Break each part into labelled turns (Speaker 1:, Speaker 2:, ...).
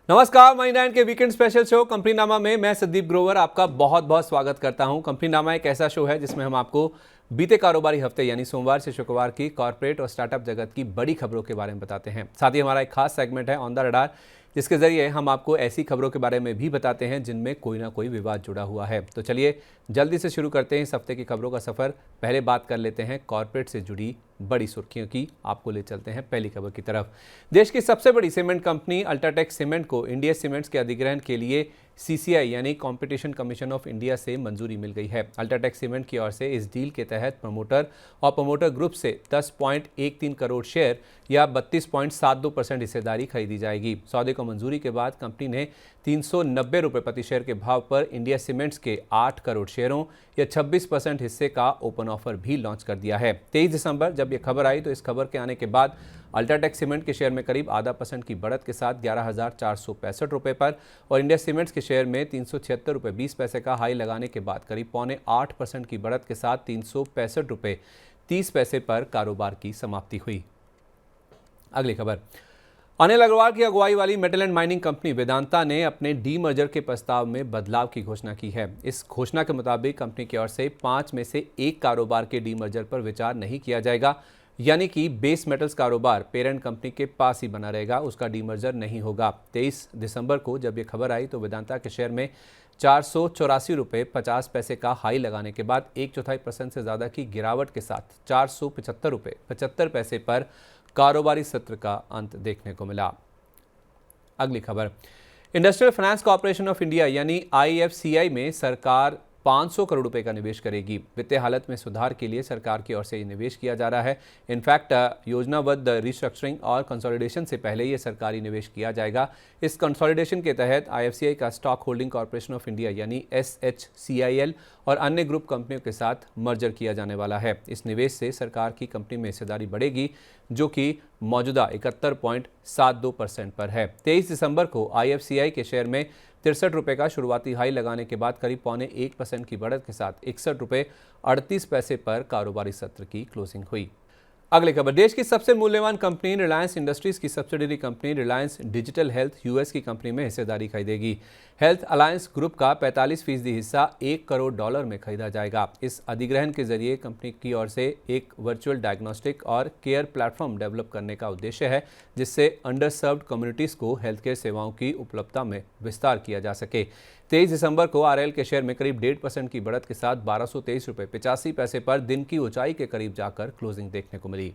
Speaker 1: नमस्कार, money nine के weekend special show company नामा में मैं संदीप ग्रोवर आपका बहुत बहुत स्वागत करता हूं। कंपनी नामा एक ऐसा शो है जिसमें हम आपको बीते कारोबारी हफ्ते यानी सोमवार से शुक्रवार की कॉर्पोरेट और स्टार्टअप जगत की बड़ी खबरों के बारे में बताते हैं। साथ ही हमारा एक खास सेगमेंट है ऑन द रडार, जिसके जरिए हम आपको ऐसी खबरों के बारे में भी बताते हैं जिनमें कोई ना कोई विवाद जुड़ा हुआ है। तो चलिए जल्दी से शुरू करते हैं इस हफ्ते की खबरों का सफर। पहले बात कर लेते हैं कॉर्पोरेट से जुड़ी बड़ी सुर्खियों की। आपको ले चलते हैं पहली खबर की तरफ। देश की सबसे बड़ी सीमेंट कंपनी अल्ट्राटेक सीमेंट को इंडिया सीमेंट्स के अधिग्रहण के लिए सीसीआई यानी कंपटीशन कमीशन ऑफ इंडिया से मंजूरी मिल गई है। अल्ट्राटेक सीमेंट की ओर से इस डील के तहत प्रमोटर और प्रमोटर ग्रुप से 10.13 करोड़ शेयर या 32.72% हिस्सेदारी खरीदी जाएगी। सौदे को मंजूरी के बाद कंपनी ने 390 रुपये प्रति शेयर के भाव पर इंडिया सीमेंट्स के 8 करोड़ शेयरों या 26% हिस्से का ओपन ऑफर भी लॉन्च कर दिया है। 23 दिसंबर जब यह खबर आई तो इस खबर के आने के बाद अल्ट्राटेक सीमेंट के शेयर में करीब .5% की बढ़त के साथ 11,465 रुपये पर और इंडिया सीमेंट्स के शेयर में 376 रुपये 20 पैसे का हाई लगाने के बाद करीब 7.25% की बढ़त के साथ 365 रुपये 30 पैसे पर कारोबार की समाप्ति हुई। अगली खबर, अनिल अग्रवाल की अगुवाई वाली metal and mining company Vedanta ने अपने डीमर्जर के प्रस्ताव में बदलाव की घोषणा की है। इस घोषणा के मुताबिक कंपनी की ओर से 5 में से 1 कारोबार के डीमर्जर पर विचार नहीं किया जाएगा, यानी कि बेस मेटल्स कारोबार पेरेंट कंपनी के पास ही बना रहेगा, उसका डीमर्जर नहीं होगा। 23 दिसंबर को जब यह खबर आई तो वेदांता के शेयर में 484 रुपये 50 पैसे का हाई लगाने के बाद 1/4% से ज़्यादा की गिरावट के साथ 475 रुपये 75 पैसे पर कारोबारी सत्र का अंत देखने को मिला। अगली खबर, industrial finance corporation of India यानी आईएफसीआई में सरकार 500 करोड़ रुपए का निवेश करेगी। वित्तीय हालत में सुधार के लिए सरकार की ओर से निवेश किया जा रहा है। इनफैक्ट योजनाबद्ध रिस्ट्रक्चरिंग और कंसोलिडेशन से पहले ये सरकारी निवेश किया जाएगा। इस कंसोलिडेशन के तहत आईएफसीआई का stock holding corporation of India यानी एसएचसीआईल और अन्य ग्रुप कंपनियों के साथ मर्जर किया जाने वाला है। इस निवेश से सरकार की कंपनी में हिस्सेदारी बढ़ेगी, जो कि मौजूदा 71.72% पर है। 23 दिसंबर को आईएफसीआई के शेयर में 63 रुपये का शुरुआती हाई लगाने के बाद करीब 0.25% की बढ़त के साथ 61 रुपये 38 पैसे पर कारोबारी सत्र की क्लोजिंग हुई। अगली खबर, देश की सबसे मूल्यवान कंपनी रिलायंस इंडस्ट्रीज की subsidiary company Reliance digital health US की कंपनी में हिस्सेदारी खरीदेगी। हेल्थ अलायंस ग्रुप का 45% हिस्सा $1 करोड़ में खरीदा जाएगा। इस अधिग्रहण के जरिए कंपनी की ओर से एक वर्चुअल डायग्नोस्टिक और केयर प्लेटफॉर्म डेवलप करने का उद्देश्य है, जिससे अंडर सर्व्ड कम्युनिटीज़ को हेल्थ केयर सेवाओं की उपलब्धता में विस्तार किया जा सके। 23 दिसंबर को आरएल के शेयर में करीब 1.5% की बढ़त के साथ 1223 रुपये 85 पैसे पर दिन की ऊंचाई के करीब जाकर क्लोजिंग देखने को मिली।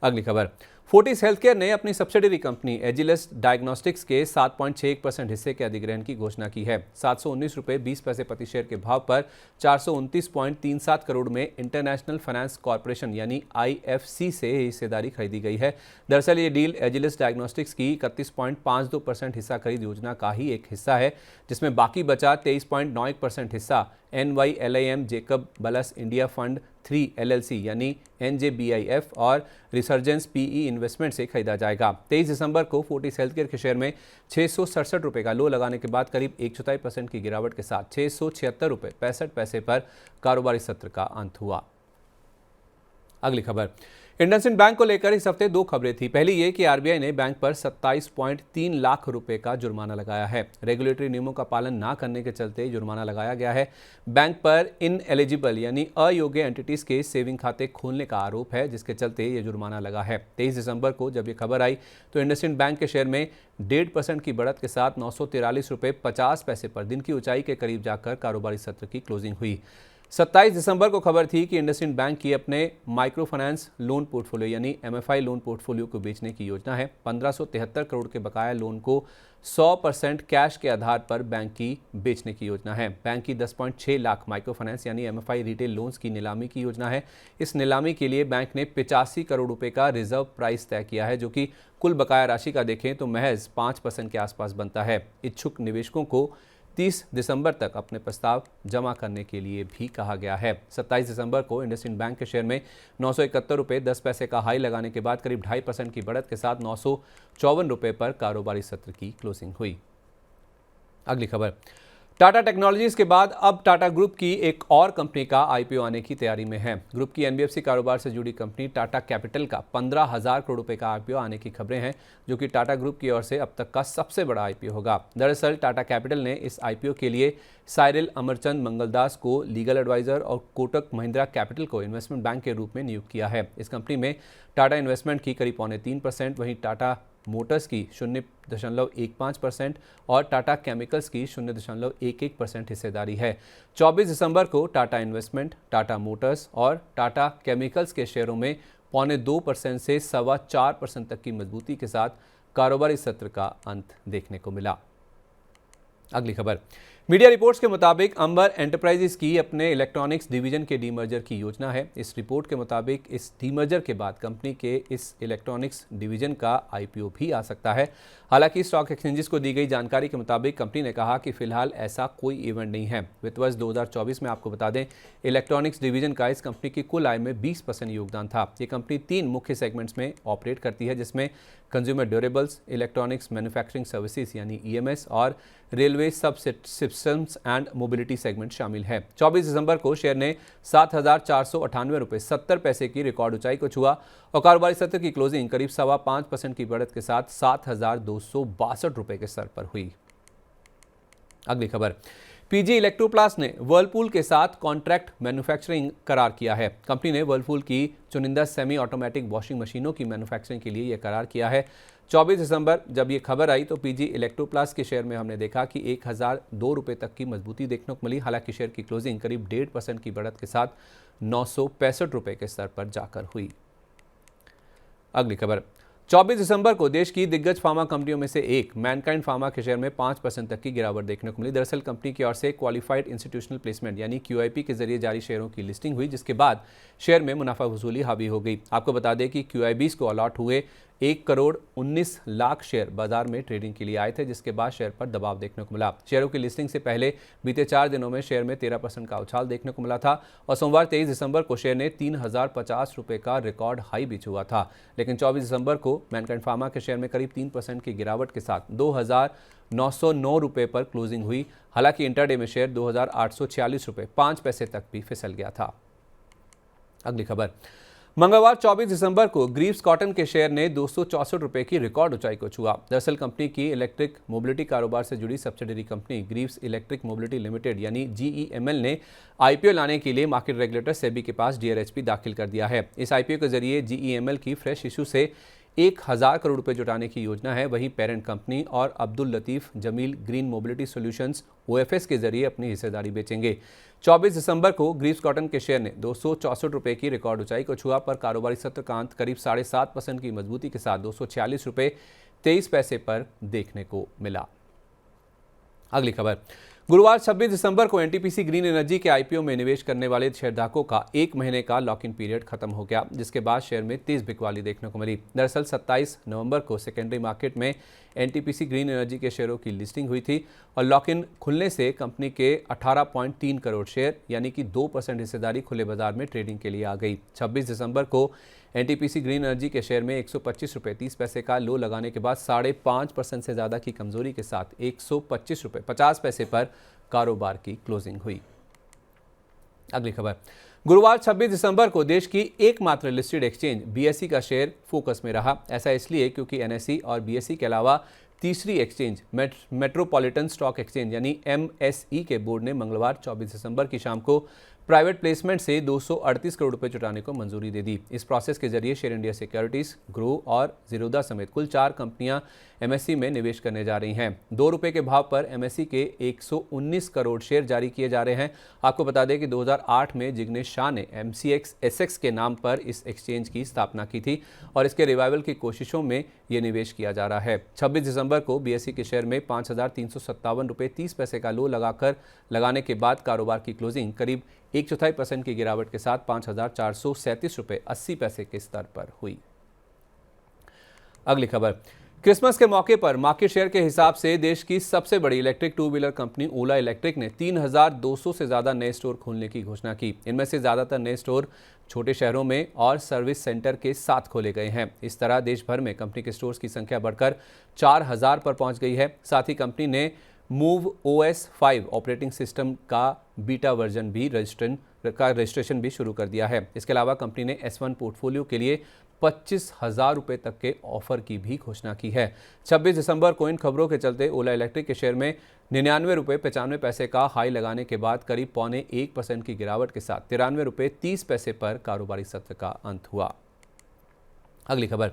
Speaker 1: अगली खबर, फोर्टिस हेल्थकेयर ने अपनी सब्सिडरी कंपनी एजिलस डायग्नोस्टिक्स के 7.61% हिस्से के अधिग्रहण की घोषणा की है। 719 रुपये 20 पैसे प्रति शेयर के भाव पर 429.37 करोड़ में इंटरनेशनल फाइनेंस कॉर्पोरेशन यानी आईएफसी से हिस्सेदारी खरीदी गई है। दरअसल ये डील एजिलस डायग्नोस्टिक्स की 31.52% हिस्सा खरीद योजना का ही एक हिस्सा है, जिसमें बाकी बचा 23.91% हिस्सा NYLIM Jacob Ballas India fund 3 LLC यानी NJBIF और रिसर्जेंस PE इन्वेस्टमेंट से खरीदा जाएगा। 23 दिसंबर को फोर्टिस हेल्थकेयर के शेयर में 667 रुपये का लो लगाने के बाद करीब 1/4% की गिरावट के साथ 676 रुपये 65 पैसे पर कारोबारी सत्र का अंत हुआ। अगली खबर, इंडसइंड बैंक को लेकर इस हफ्ते 2 खबरें थी। पहली ये कि आरबीआई ने बैंक पर 27.3 लाख रुपए का जुर्माना लगाया है। रेगुलेटरी नियमों का पालन ना करने के चलते जुर्माना लगाया गया है। बैंक पर इनएलिजिबल यानी अयोग्य एंटिटीज के सेविंग खाते खोलने का आरोप है, जिसके चलते ये जुर्माना लगा है। 23 दिसंबर को जब ये खबर आई तो इंडसइंड बैंक के शेयर में 1.5% की बढ़त के साथ 943 रुपये 50 पैसे पर दिन की ऊंचाई के करीब जाकर कारोबारी सत्र की क्लोजिंग हुई। 27 दिसंबर को खबर थी कि इंडसइंड बैंक की अपने माइक्रो फाइनेंस लोन पोर्टफोलियो यानी MFI लोन पोर्टफोलियो को बेचने की योजना है। 1573 करोड़ के बकाया लोन को 100% कैश के आधार पर बैंक की बेचने की योजना है। बैंक की 10.6 लाख माइक्रो फाइनेंस यानी MFI रिटेल लोन्स की नीलामी की योजना है। इस नीलामी के लिए बैंक ने 85 करोड़ रुपए का रिजर्व प्राइस तय किया है, जो कि कुल बकाया राशि का देखें तो महज 5% के आसपास बनता है। इच्छुक निवेशकों को 30 दिसंबर तक अपने प्रस्ताव जमा करने के लिए भी कहा गया है। 27 दिसंबर को इंडसइंड बैंक के शेयर में 971 रुपये 10 पैसे का हाई लगाने के बाद करीब 2.5% की बढ़त के साथ 954 रुपये पर कारोबारी सत्र की क्लोजिंग हुई। अगली खबर, टाटा टेक्नोलॉजीज के बाद अब टाटा ग्रुप की एक और कंपनी का आईपीओ आने की तैयारी में है। ग्रुप की एनबीएफसी कारोबार से जुड़ी कंपनी टाटा कैपिटल का 15,000 करोड़ रुपए का आईपीओ आने की खबरें हैं, जो कि टाटा ग्रुप की ओर से अब तक का सबसे बड़ा आईपीओ होगा। दरअसल टाटा कैपिटल ने इस आईपीओ के लिए साइरिल अमरचंद मंगलदास को लीगल एडवाइजर और कोटक महिंद्रा कैपिटल को इन्वेस्टमेंट बैंक के रूप में नियुक्त किया है। इस कंपनी में टाटा इन्वेस्टमेंट की करीब 3.25%, वहीं टाटा मोटर्स की 0.15% और टाटा केमिकल्स की 0.11% हिस्सेदारी है। 24 दिसंबर को टाटा इन्वेस्टमेंट, टाटा मोटर्स और टाटा केमिकल्स के शेयरों में 0.25% से 4.25% तक की मजबूती के साथ कारोबारी सत्र का अंत देखने को मिला। अगली खबर, मीडिया रिपोर्ट्स के मुताबिक अंबर एंटरप्राइजेस की अपने इलेक्ट्रॉनिक्स डिवीजन के डीमर्जर की योजना है। इस रिपोर्ट के मुताबिक इस डीमर्जर के बाद कंपनी के इस इलेक्ट्रॉनिक्स डिवीजन का आईपीओ भी आ सकता है। हालांकि स्टॉक एक्सचेंजेस को दी गई जानकारी के मुताबिक कंपनी ने कहा कि फिलहाल ऐसा कोई इवेंट नहीं है। वित्त वर्ष 2024 में आपको बता दें, इलेक्ट्रॉनिक्स डिवीजन का इस कंपनी की कुल आय में 20% योगदान था। ये कंपनी 3 मुख्य सेगमेंट्स में ऑपरेट करती है, जिसमें consumer durables, electronics manufacturing services यानी ईएमएस और रेलवे सब सिस्टम्स एंड मोबिलिटी सेगमेंट शामिल है। 24 दिसंबर को शेयर ने 7,498 रुपये 70 पैसे की रिकॉर्ड ऊंचाई को छुआ और कारोबारी सत्र की क्लोजिंग करीब 5.25% की बढ़त के साथ 7,262 रुपये के स्तर पर हुई। अगली खबर, पीजी इलेक्ट्रोप्लास्ट ने वर्लपूल के साथ कॉन्ट्रैक्ट मैन्युफैक्चरिंग करार किया है। कंपनी ने वर्लपूल की चुनिंदा सेमी ऑटोमेटिक वॉशिंग मशीनों की मैन्युफैक्चरिंग के लिए यह करार किया है। 24 दिसंबर जब ये खबर आई तो पीजी इलेक्ट्रोप्लास्ट के शेयर में हमने देखा कि 1,002 रुपये तक की मजबूती देखने को मिली। हालांकि शेयर की क्लोजिंग करीब 1.5% की बढ़त के साथ 965 रुपये के स्तर पर जाकर हुई। अगली खबर, 24 दिसंबर को देश की दिग्गज फार्मा कंपनियों में से एक मैनकाइंड फार्मा के शेयर में 5% तक की गिरावट देखने को मिली। दरअसल कंपनी की ओर से क्वालिफाइड इंस्टीट्यूशनल प्लेसमेंट यानी क्यूआईपी के जरिए जारी शेयरों की लिस्टिंग हुई, जिसके बाद शेयर में मुनाफा वसूली हावी हो गई। आपको बता दें कि क्यूआईबीज को अलॉट हुए 1,19,00,000 शेयर बाजार में ट्रेडिंग के लिए आए थे, जिसके बाद शेयर पर दबाव देखने को मिला। शेयरों की लिस्टिंग से पहले बीते 4 दिनों में शेयर में 13% का उछाल देखने को मिला था और सोमवार 23 दिसंबर को शेयर ने 3,050 रुपये का रिकॉर्ड हाई भी छुआ था। लेकिन 24 दिसंबर को मैनकाइंड फार्मा के शेयर में करीब 3% की गिरावट के साथ 2,909 रुपये पर क्लोजिंग हुई। हालांकि इंटरडे में शेयर 2,846 रुपये 5 पैसे तक भी फिसल गया था। अगली खबर, मंगलवार 24 दिसंबर को ग्रीव्स कॉटन के शेयर ने 264 रुपये की रिकॉर्ड ऊंचाई को छुआ। दरअसल कंपनी की इलेक्ट्रिक मोबिलिटी कारोबार से जुड़ी subsidiary company Greaves electric mobility limited यानी जीईएमएल ने आईपीओ लाने के लिए मार्केट रेगुलेटर सेबी के पास डीआरएचपी दाखिल कर दिया है। इस आईपीओ के जरिए जीईएमएल की फ्रेश इशू से 1,000 करोड़ रुपए जुटाने की योजना है। वहीं पेरेंट कंपनी और Abdul Latif Jameel green mobility solutions OFS के जरिए अपनी हिस्सेदारी बेचेंगे। 24 दिसंबर को ग्रीव्स कॉटन के शेयर ने 264 रुपये की रिकॉर्ड ऊंचाई को छुआ पर कारोबारी सत्र का अंत करीब 7.5% की मजबूती के साथ 246 रुपये 23 पैसे पर देखने को मिला। अगली खबर, गुरुवार 26 दिसंबर को एनटीपीसी ग्रीन एनर्जी के आईपीओ में निवेश करने वाले शेयरधारकों का 1 महीने का लॉक इन पीरियड खत्म हो गया, जिसके बाद शेयर में तेज बिकवाली देखने को मिली। दरअसल 27 नवंबर को सेकेंडरी मार्केट में एनटीपीसी ग्रीन एनर्जी के शेयरों की लिस्टिंग हुई थी और लॉक इन खुलने से कंपनी के 18.3 करोड़ शेयर यानी कि 2% हिस्सेदारी खुले बाजार में ट्रेडिंग के लिए आ गई। 26 दिसंबर को एनटीपीसी ग्रीन एनर्जी के शेयर में 125 रुपये 30 पैसे का लो लगाने के बाद 5.5% से ज़्यादा की कमजोरी के साथ 125 रुपये 50 पैसे पर कारोबार की क्लोजिंग हुई। अगली खबर, गुरुवार 26 दिसंबर को देश की एकमात्र लिस्टेड एक्सचेंज बीएसई का शेयर फोकस में रहा। ऐसा इसलिए क्योंकि एनएसई और बीएसई के अलावा तीसरी एक्सचेंज मेट्रोपॉलिटन स्टॉक एक्सचेंज यानी एमएसई के बोर्ड ने मंगलवार 24 दिसंबर की शाम को प्राइवेट प्लेसमेंट से 238 करोड़ रुपए जुटाने को मंजूरी दे दी। इस प्रोसेस के जरिए शेयर इंडिया सिक्योरिटीज, ग्रो और जीरोधा समेत कुल 4 कंपनियां एमएसई में निवेश करने जा रही हैं। 2 रुपये के भाव पर एमएसई के 119 करोड़ शेयर जारी किए जा रहे हैं। आपको बता दें कि 2008 में जिग्नेश शाह ने एमसीएक्स एसएक्स के नाम पर इस एक्सचेंज की स्थापना की थी और इसके रिवाइवल की कोशिशों में ये निवेश किया जा रहा है। 26 दिसंबर को बीएसई के शेयर में 5,357 रुपये 30 पैसे का लो लगाने के बाद कारोबार की क्लोजिंग करीब 1/4% की गिरावट के साथ 5,437 रुपये 80 पैसे के स्तर पर हुई। अगली खबर, क्रिसमस के मौके पर मार्केट शेयर के हिसाब से देश की सबसे बड़ी इलेक्ट्रिक 2 व्हीलर कंपनी ओला इलेक्ट्रिक ने 3,200 से ज़्यादा नए स्टोर खोलने की घोषणा की। इनमें से ज़्यादातर नए स्टोर छोटे शहरों में और सर्विस सेंटर के साथ खोले गए हैं। इस तरह देश भर में कंपनी के स्टोर्स की संख्या बढ़कर 4,000 पर पहुंच गई है। साथ ही कंपनी ने मूव OS 5 ऑपरेटिंग सिस्टम का बीटा वर्जन भी रजिस्ट्रेशन भी शुरू कर दिया है। इसके अलावा कंपनी ने S1 पोर्टफोलियो के लिए 25,000 रुपये तक के ऑफर की भी घोषणा की है। 26 दिसंबर को इन खबरों के चलते ओला इलेक्ट्रिक के शेयर में 99 रुपये 95 पैसे का हाई लगाने के बाद करीब 0.25% की गिरावट के साथ 93 रुपये 30 पैसे पर कारोबारी सत्र का अंत हुआ। अगली खबर,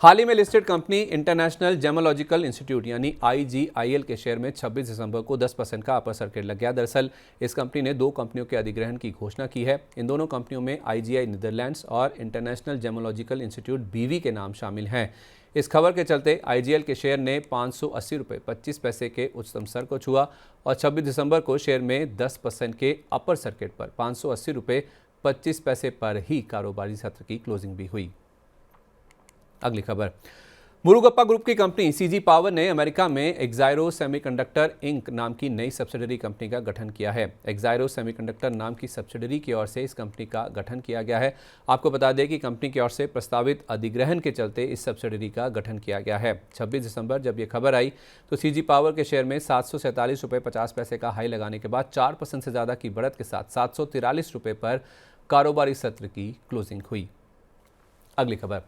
Speaker 1: हाल ही में listed company international gemological institute यानी IGIL के शेयर में 26 दिसंबर को 10% का अपर सर्किट लग गया। दरअसल इस कंपनी ने 2 कंपनियों के अधिग्रहण की घोषणा की है। इन दोनों कंपनियों में IGI नीदरलैंड्स और इंटरनेशनल जेमोलॉजिकल इंस्टीट्यूट BV के नाम शामिल हैं। इस खबर के चलते IGL के शेयर ने 580 रुपये 25 पैसे के उच्चतम स्तर को छुआ और 26 दिसंबर को शेयर में 10% के अपर सर्किट पर 580 रुपये 25 पैसे पर ही कारोबारी सत्र की क्लोजिंग भी हुई। अगली खबर, मुरुगप्पा ग्रुप की कंपनी CG पावर ने अमेरिका में एक्साइरो सेमीकंडक्टर इंक नाम की नई सब्सिडरी कंपनी का गठन किया है। एक्साइरो सेमीकंडक्टर नाम की सब्सिडरी की ओर से इस कंपनी का गठन किया गया है। आपको बता दें कि कंपनी की ओर से प्रस्तावित अधिग्रहण के चलते इस सब्सिडरी का गठन किया गया है। 26 दिसंबर जब ये खबर आई तो CG पावर के शेयर में 747 रुपये 50 पैसे का हाई लगाने के बाद 4% से ज़्यादा की बढ़त के साथ 743 रुपये पर कारोबारी सत्र की क्लोजिंग हुई। अगली खबर,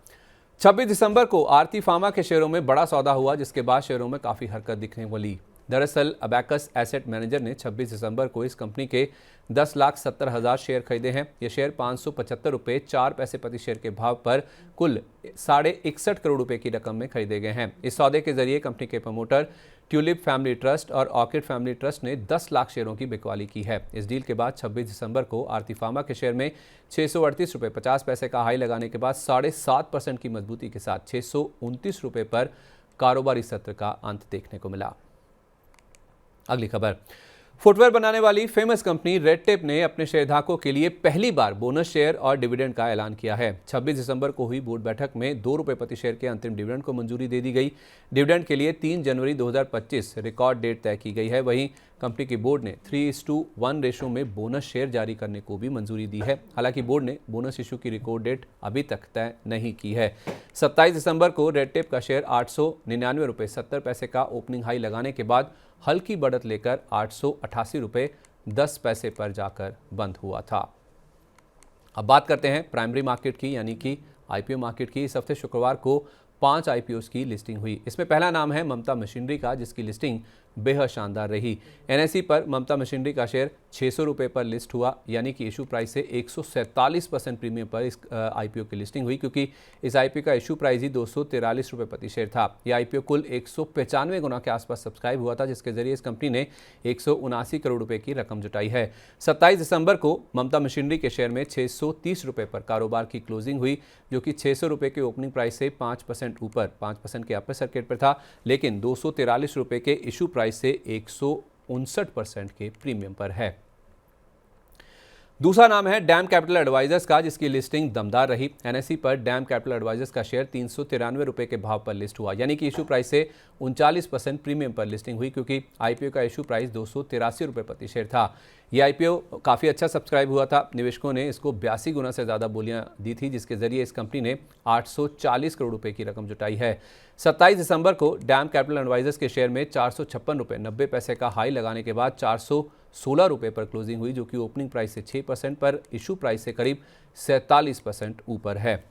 Speaker 1: 26 दिसंबर को आरती फार्मा के शेयरों में बड़ा सौदा हुआ, जिसके बाद शेयरों में काफ़ी हरकत दिखने वाली। दरअसल अबैकस एसेट मैनेजर ने 26 दिसंबर को इस कंपनी के 10,70,000 शेयर खरीदे हैं। ये शेयर 575 रुपये 4 पैसे प्रति शेयर के भाव पर कुल 61.5 करोड़ रुपए की रकम में खरीदे गए हैं। इस सौदे के जरिए कंपनी के प्रमोटर ट्यूलिप फैमिली ट्रस्ट और ऑर्किड फैमिली ट्रस्ट ने 10 लाख शेयरों की बिकवाली की है। इस डील के बाद 26 दिसंबर को आरती फार्मा के शेयर में 638 रुपये 50 पैसे का हाई लगाने के बाद 7.5% की मजबूती के साथ 629 रुपये पर कारोबारी सत्र का अंत देखने को मिला। अगली खबर, फुटवेयर बनाने वाली फेमस कंपनी रेड टेप ने अपने शेयरधारकों के लिए पहली बार बोनस शेयर और डिविडेंड का ऐलान किया है। 26 दिसंबर को हुई बोर्ड बैठक में 2 रुपये प्रति शेयर के अंतरिम डिविडेंड को मंजूरी दे दी गई। डिविडेंड के लिए 3 जनवरी 2025 रिकॉर्ड डेट तय की गई है। वहीं कंपनी की बोर्ड ने 3:1 रेशो में बोनस शेयर जारी करने को भी मंजूरी दी है। हालांकि बोर्ड ने बोनस इशू की रिकॉर्ड डेट अभी तक तय नहीं की है। 27 दिसंबर को रेड टेप का शेयर 899 रुपये 70 पैसे का ओपनिंग हाई लगाने के बाद हल्की बढ़त लेकर 888 रुपये 10 पैसे पर जाकर बंद हुआ था। अब बात करते हैं प्राइमरी मार्केट की यानी कि IPO मार्केट की। इस हफ्ते शुक्रवार को 5 IPOs की लिस्टिंग हुई। इसमें पहला नाम है ममता मशीनरी का, जिसकी लिस्टिंग बेहद शानदार रही। NSE पर ममता मशीनरी का शेयर 600 रुपये पर लिस्ट हुआ, यानी कि इशू प्राइस से 147% प्रीमियम पर इस IPO की लिस्टिंग हुई, क्योंकि इस IPO का इशू प्राइस ही 243 रुपये प्रति शेयर था। यह IPO कुल 195 गुना के आसपास सब्सक्राइब हुआ था, जिसके जरिए इस कंपनी ने 179 करोड़ रुपये की रकम जुटाई है। 27 दिसंबर को ममता मशीनरी के शेयर में 630 रुपये पर कारोबार की क्लोजिंग हुई, जो कि 600 रुपये के ओपनिंग प्राइस से 5% ऊपर 5% के अपर सर्किट पर था, लेकिन 243 रुपये के इशू प्राइस से 159% के प्रीमियम पर है। दूसरा नाम है डैम कैपिटल एडवाइजर्स का, जिसकी लिस्टिंग दमदार रही। NSE पर डैम कैपिटल एडवाइजर्स का शेयर 393 रुपये के भाव पर लिस्ट हुआ, यानी कि इशू प्राइस से 39% प्रीमियम पर लिस्टिंग हुई, क्योंकि IPO का इशू प्राइस 283 रुपये प्रति शेयर था। यह IPO काफ़ी अच्छा सब्सक्राइब हुआ था। निवेशकों ने इसको 82 गुना से ज़्यादा बोलियां दी थी, जिसके जरिए इस कंपनी ने 840 करोड़ रुपए की रकम जुटाई है। 27 दिसंबर को डैम कैपिटल एडवाइजर्स के शेयर में 456 रुपये 90 पैसे का हाई लगाने के बाद 416 रुपये पर क्लोजिंग हुई, जो कि ओपनिंग प्राइस से 6% पर इशू प्राइस से करीब 47% ऊपर है।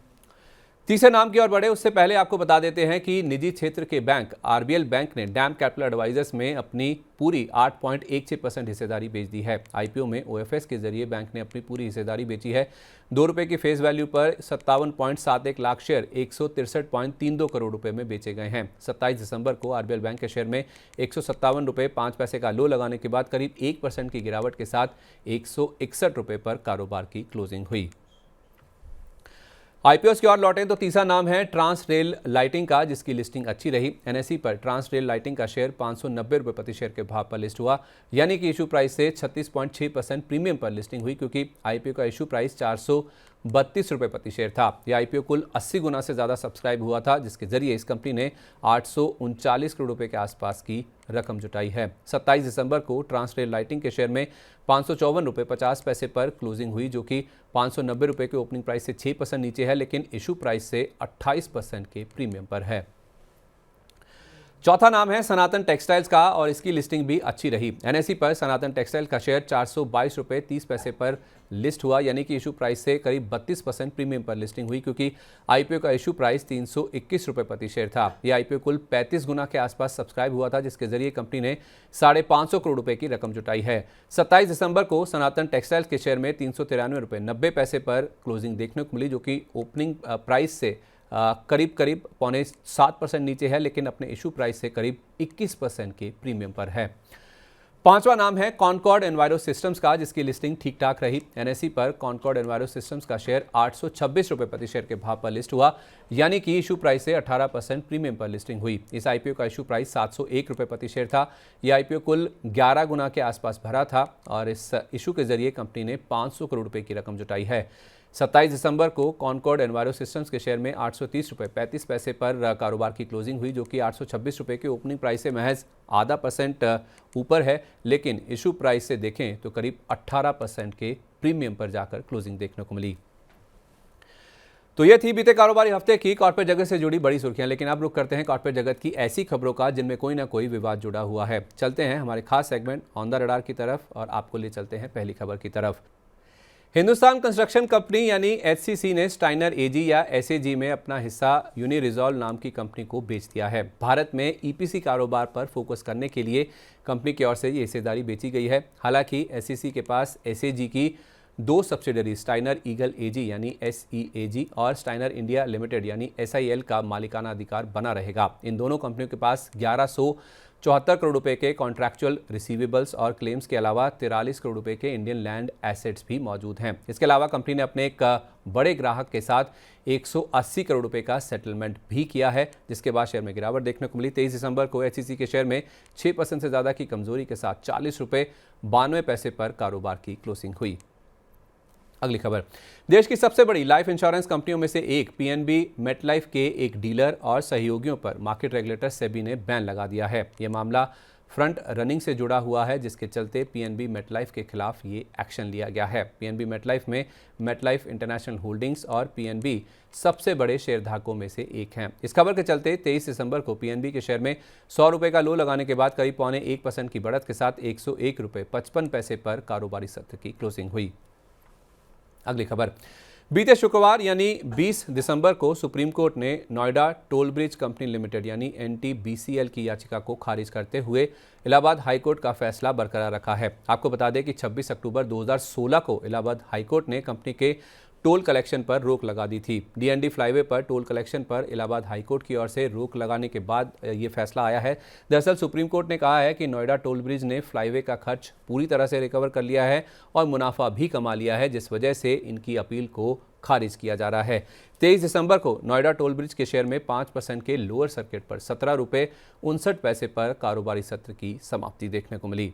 Speaker 1: तीसरे नाम की ओर बढ़े उससे पहले आपको बता देते हैं कि निजी क्षेत्र के बैंक RBL बैंक ने डैम कैपिटल एडवाइजर्स में अपनी पूरी 8.16% हिस्सेदारी बेच दी है। IPO में OFS के जरिए बैंक ने अपनी पूरी हिस्सेदारी बेची है। 2 रुपये की फेस वैल्यू पर 57.71 लाख शेयर 163.32 करोड़ रुपए में बेचे गए हैं। 27 दिसंबर को RBL बैंक के शेयर में 157 रुपये 5 पैसे का लो लगाने के बाद करीब 1% की गिरावट के साथ 161 रुपये पर कारोबार की क्लोजिंग हुई। IPOs की ओर लौटें तो तीसरा नाम है ट्रांस रेल लाइटिंग का, जिसकी लिस्टिंग अच्छी रही। NSE पर ट्रांस रेल लाइटिंग का शेयर 590 रुपये प्रति शेयर के भाव पर लिस्ट हुआ, यानी कि इशू प्राइस से 36.6% प्रीमियम पर लिस्टिंग हुई, क्योंकि IPO का इशू प्राइस 432 रुपये प्रति शेयर था। यह IPO कुल 80 गुना से ज़्यादा सब्सक्राइब हुआ था, जिसके जरिए इस कंपनी ने 839 करोड़ रुपये के आसपास की रकम जुटाई है। 27 दिसंबर को ट्रांस रेल लाइटिंग के शेयर में 554 रुपये 50 पैसे पर क्लोजिंग हुई, जो कि 590 रुपये के ओपनिंग प्राइस से 6% नीचे है, लेकिन इशू प्राइस से 28% के प्रीमियम पर है। चौथा नाम है सनातन टेक्सटाइल्स का और इसकी लिस्टिंग भी अच्छी रही। एनएसई पर सनातन टेक्सटाइल का शेयर 422.30 रुपये पर लिस्ट हुआ, यानी कि इशू प्राइस से करीब 32% प्रीमियम पर लिस्टिंग हुई, क्योंकि आईपीओ का इशू प्राइस 321 रुपये प्रति शेयर था। यह आईपीओ कुल 35 गुना के आसपास सब्सक्राइब हुआ था, जिसके जरिए कंपनी ने 550 करोड़ रुपए की रकम जुटाई है। 27 दिसंबर को सनातन टेक्सटाइल्स के शेयर में 393.90 रुपये पर क्लोजिंग देखने को मिली, जो कि ओपनिंग प्राइस से करीब 7% नीचे है, लेकिन अपने इशू प्राइस से करीब 21% के प्रीमियम पर है। पांचवा नाम है कॉनकॉर्ड एनवायरो सिस्टम्स का, जिसकी लिस्टिंग ठीक ठाक रही। एनएसई पर कॉनकॉर्ड एनवायरो सिस्टम्स का शेयर 826 रुपये प्रति शेयर के भाव पर लिस्ट हुआ, यानी कि इशू प्राइस से 18% प्रीमियम पर लिस्टिंग हुई। इस आईपीओ का इशू प्राइस 701 रुपये प्रति शेयर था। यह आईपीओ कुल 11 गुना के आसपास भरा था और इस इशू के जरिए कंपनी ने 500 करोड़ रुपये की रकम जुटाई है। 27 दिसंबर को कॉनकॉर्ड एनवायरो सिस्टम्स के शेयर में 830.35 रुपये पर कारोबार की क्लोजिंग हुई, जो कि 826 रुपये के ओपनिंग प्राइस से महज आधा % ऊपर है, लेकिन इशू प्राइस से देखें तो करीब 18% के प्रीमियम पर जाकर क्लोजिंग देखने को मिली। तो ये थी बीते कारोबारी हफ्ते की कॉर्पोरेट जगत से जुड़ी बड़ी सुर्खियां, लेकिन अब रुक करते हैं कॉर्पोरेट जगत की ऐसी खबरों का जिनमें कोई ना कोई विवाद जुड़ा हुआ है। चलते हैं हमारे खास सेगमेंट ऑन द रडार की तरफ और आपको ले चलते हैं पहली खबर की तरफ। हिंदुस्तान कंस्ट्रक्शन कंपनी यानी एचसीसी ने स्टाइनर एजी या एसएजी में अपना हिस्सा यूनिरिजॉल्व नाम की कंपनी को बेच दिया है। भारत में ईपीसी कारोबार पर फोकस करने के लिए कंपनी की ओर से ये हिस्सेदारी बेची गई है। हालांकि एचसीसी के पास एसएजी की 2 सब्सिडरी स्टाइनर ईगल एजी यानी SEAG और स्टाइनर इंडिया लिमिटेड यानी SIL का मालिकाना अधिकार बना रहेगा। इन दोनों कंपनियों के पास 1174 करोड़ रुपए के कॉन्ट्रैक्चुअल रिसीवेबल्स और क्लेम्स के अलावा 43 करोड़ रुपए के इंडियन लैंड एसेट्स भी मौजूद हैं। इसके अलावा कंपनी ने अपने एक बड़े ग्राहक के साथ 180 करोड़ रुपए का सेटलमेंट भी किया है, जिसके बाद शेयर में गिरावट देखने को मिली। 23 दिसंबर को एचसीसी के शेयर में 6% से ज़्यादा की कमजोरी के साथ 40 रुपये 92 पैसे पर कारोबार की क्लोजिंग हुई। अगली खबर, देश की सबसे बड़ी लाइफ इंश्योरेंस कंपनियों में से एक पीएनबी मेटलाइफ के एक डीलर और सहयोगियों पर मार्केट रेगुलेटर सेबी ने बैन लगा दिया है। यह मामला फ्रंट रनिंग से जुड़ा हुआ है, जिसके चलते पीएनबी मेटलाइफ के खिलाफ ये एक्शन लिया गया है। पीएनबी मेटलाइफ में मेटलाइफ इंटरनेशनल होल्डिंग्स और पीएनबी सबसे बड़े शेयरधारकों में से एक हैं। इस खबर के चलते 23 दिसंबर को पीएनबी के शेयर में 100 रुपये का लो लगाने के बाद करीब 0.25% की बढ़त के साथ 101 रुपये 55 पैसे पर कारोबारी सत्र की क्लोजिंग हुई। अगली खबर, बीते शुक्रवार यानी 20 दिसंबर को सुप्रीम कोर्ट ने Noida toll bridge company limited यानी NTBCL की याचिका को खारिज करते हुए इलाहाबाद हाईकोर्ट का फैसला बरकरार रखा है। आपको बता दें कि 26 अक्टूबर 2016 को इलाहाबाद हाईकोर्ट ने कंपनी के टोल कलेक्शन पर रोक लगा दी थी। DND फ्लाईवे पर टोल कलेक्शन पर इलाहाबाद हाईकोर्ट की ओर से रोक लगाने के बाद ये फैसला आया है। दरअसल सुप्रीम कोर्ट ने कहा है कि नोएडा टोल ब्रिज ने फ्लाईवे का खर्च पूरी तरह से रिकवर कर लिया है और मुनाफा भी कमा लिया है, जिस वजह से इनकी अपील को खारिज किया जा रहा है। 23 दिसंबर को नोएडा टोल ब्रिज के शेयर में 5% के लोअर सर्किट पर 17 रुपये 59 पैसे पर कारोबारी सत्र की समाप्ति देखने को मिली।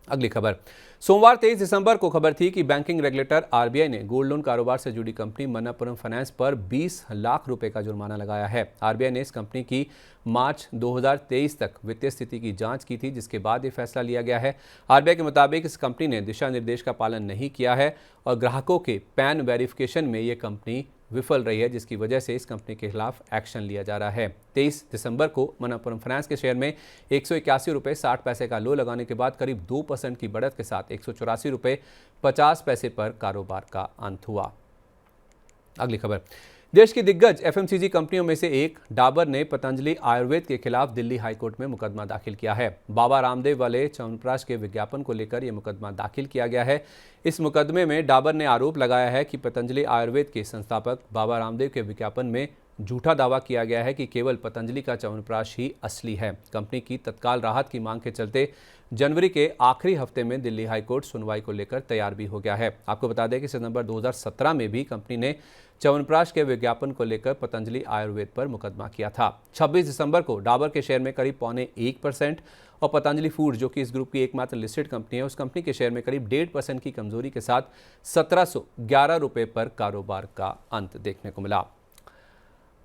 Speaker 1: अगली खबर, सोमवार 23 दिसंबर को खबर थी कि बैंकिंग रेगुलेटर आरबीआई ने गोल्ड लोन कारोबार से जुड़ी कंपनी मन्नापुरम फाइनेंस पर 20 लाख रुपए का जुर्माना लगाया है। आरबीआई ने इस कंपनी की मार्च 2023 तक वित्तीय स्थिति की जांच की थी, जिसके बाद ये फैसला लिया गया है। आरबीआई के मुताबिक इस कंपनी ने दिशा निर्देश का पालन नहीं किया है और ग्राहकों के पैन वेरिफिकेशन में ये कंपनी विफल रही है, जिसकी वजह से इस कंपनी के खिलाफ एक्शन लिया जा रहा है। 23 दिसंबर को मन्नापुरम फाइनेंस के शेयर में 181 रुपये 60 पैसे का लो लगाने के बाद करीब 2% की बढ़त के साथ 184 रुपये 50 पैसे पर कारोबार का अंत हुआ। अगली खबर, देश की दिग्गज एफएमसीजी कंपनियों में से एक डाबर ने पतंजलि आयुर्वेद के खिलाफ दिल्ली हाईकोर्ट में मुकदमा दाखिल किया है। बाबा रामदेव वाले च्यवनप्राश के विज्ञापन को लेकर यह मुकदमा दाखिल किया गया है। इस मुकदमे में डाबर ने आरोप लगाया है कि पतंजलि आयुर्वेद के संस्थापक बाबा रामदेव के विज्ञापन में झूठा दावा किया गया है कि केवल पतंजलि का च्यवनप्राश ही असली है। कंपनी की तत्काल राहत की मांग के चलते जनवरी के आखिरी हफ्ते में दिल्ली हाईकोर्ट सुनवाई को लेकर तैयार भी हो गया है। आपको बता दें कि सितंबर 2017 में भी कंपनी ने च्यवनप्राश के विज्ञापन को लेकर पतंजलि आयुर्वेद पर मुकदमा किया था। 26 दिसंबर को डाबर के शेयर में करीब 0.25% और पतंजलि फूड, जो कि इस ग्रुप की एकमात्र लिस्टेड कंपनी है, उस कंपनी के शेयर में करीब 1.5% की कमजोरी के साथ 1711 रुपये पर कारोबार का अंत देखने को मिला।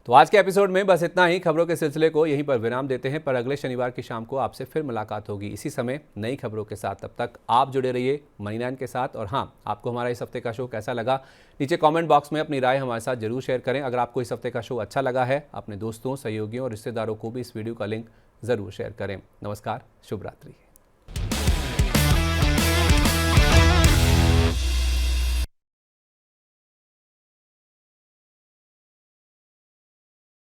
Speaker 1: तो आज के एपिसोड में बस इतना ही। खबरों के सिलसिले को यहीं पर विराम देते हैं, पर अगले शनिवार की शाम को आपसे फिर मुलाकात होगी इसी समय नई खबरों के साथ। तब तक आप जुड़े रहिए मनी9 के साथ। और हाँ, आपको हमारा इस हफ्ते का शो कैसा लगा, नीचे कमेंट बॉक्स में अपनी राय हमारे साथ जरूर शेयर करें। अगर आपको इस हफ्ते का शो अच्छा लगा है, अपने दोस्तों, सहयोगियों और रिश्तेदारों को भी इस वीडियो का लिंक ज़रूर शेयर करें। नमस्कार, शुभ रात्रि।